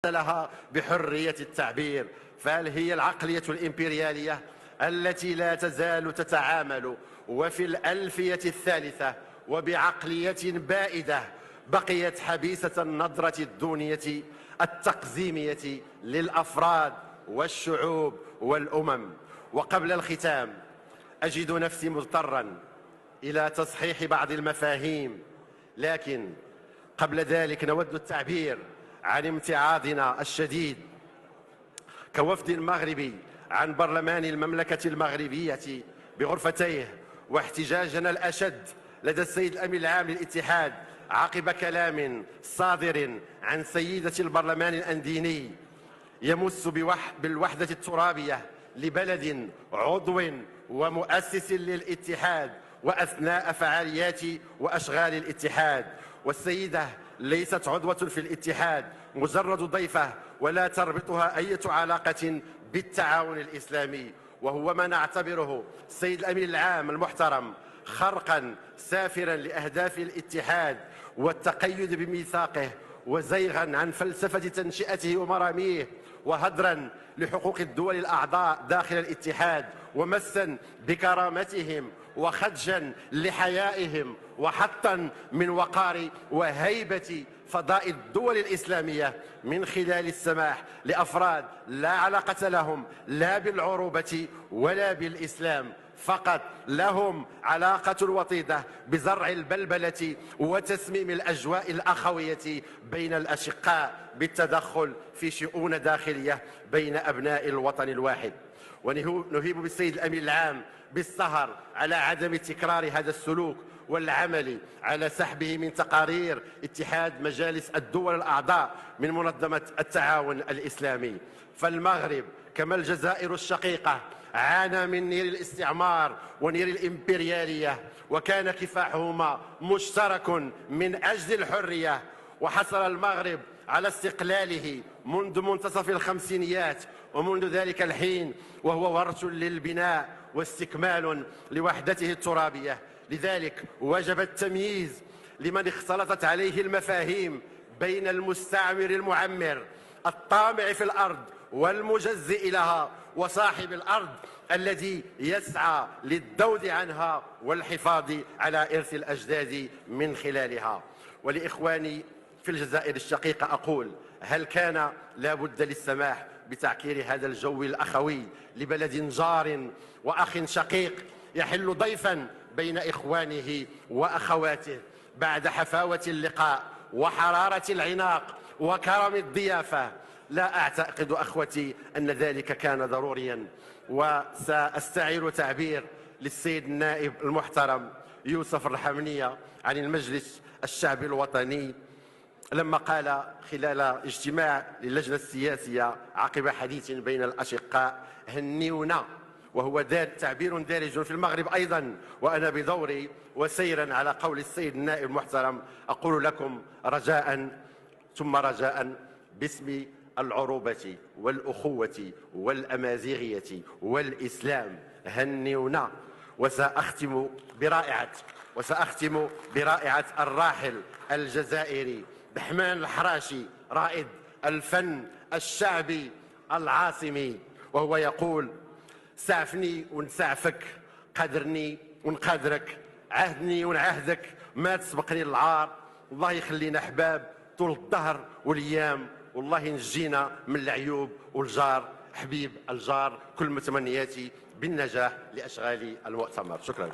لها بحرية التعبير. فهل هي العقلية الإمبريالية التي لا تزال تتعامل وفي الألفية الثالثة وبعقلية بائدة بقيت حبيسة النظرة الدونية التقزيمية للأفراد والشعوب والأمم؟ وقبل الختام أجد نفسي مضطرا إلى تصحيح بعض المفاهيم، لكن قبل ذلك نود التعبير عن امتعاضنا الشديد كوفد مغربي عن برلمان المملكة المغربية بغرفتيه، واحتجاجنا الأشد لدى السيد الأمين العام للاتحاد عقب كلام صادر عن سيدة البرلمان الأنديني يمس بالوحدة الترابية لبلد عضو ومؤسس للاتحاد وأثناء فعاليات وأشغال الاتحاد. والسيدة ليست عضوة في الاتحاد، مجرد ضيفة ولا تربطها أي علاقة بالتعاون الإسلامي، وهو ما نعتبره السيد الأمين العام المحترم خرقا سافرا لأهداف الاتحاد والتقيد بميثاقه، وزيغا عن فلسفة تنشئته ومراميه، وهدرا لحقوق الدول الأعضاء داخل الاتحاد، ومسا بكرامتهم وخدشا لحيائهم، وحطا من وقار وهيبة فضاء الدول الإسلامية من خلال السماح لأفراد لا علاقة لهم لا بالعروبة ولا بالإسلام، فقط لهم علاقة وطيدة بزرع البلبلة وتسميم الأجواء الأخوية بين الأشقاء بالتدخل في شؤون داخلية بين أبناء الوطن الواحد. ونهيب بالسيد الأمين العام بالسهر على عدم تكرار هذا السلوك والعمل على سحبه من تقارير اتحاد مجالس الدول الأعضاء من منظمة التعاون الإسلامي. فالمغرب كما الجزائر الشقيقة عانى من نير الاستعمار ونير الإمبريالية، وكان كفاحهما مشترك من أجل الحرية، وحصل المغرب على استقلاله منذ منتصف الخمسينيات، ومنذ ذلك الحين وهو ورش للبناء واستكمال لوحدته الترابية. لذلك وجب التمييز لمن اختلطت عليه المفاهيم بين المستعمر المعمر الطامع في الأرض والمجزئ لها، وصاحب الأرض الذي يسعى للذود عنها والحفاظ على إرث الأجداد من خلالها. ولإخواني في الجزائر الشقيقة أقول: هل كان لا بد للسماح بتعكير هذا الجو الأخوي لبلد جار وأخ شقيق يحل ضيفا بين إخوانه وأخواته بعد حفاوة اللقاء وحرارة العناق وكرم الضيافة؟ لا أعتقد أخوتي أن ذلك كان ضروريا. وسأستعير تعبير للسيد النائب المحترم يوسف الرحمنية عن المجلس الشعبي الوطني لما قال خلال اجتماع للجنة السياسية عقب حديث بين الأشقاء: هنيونا. وهو تعبير دارج في المغرب أيضا. وأنا بدوري وسيرا على قول السيد النائب المحترم أقول لكم رجاء ثم رجاء باسم العروبة والأخوة والأمازيغية والإسلام: هنيونا. وسأختم برائعة الراحل الجزائري بحمان الحراشي رائد الفن الشعبي العاصمي، وهو يقول: سعفني ونسعفك، قدرني ونقدرك، عهدني ونعهدك، ما تسبقني للعار، والله يخلينا أحباب طول الدهر والأيام، والله ينجينا من العيوب والجار حبيب الجار. كل متمنياتي بالنجاح لأشغال المؤتمر. شكرا.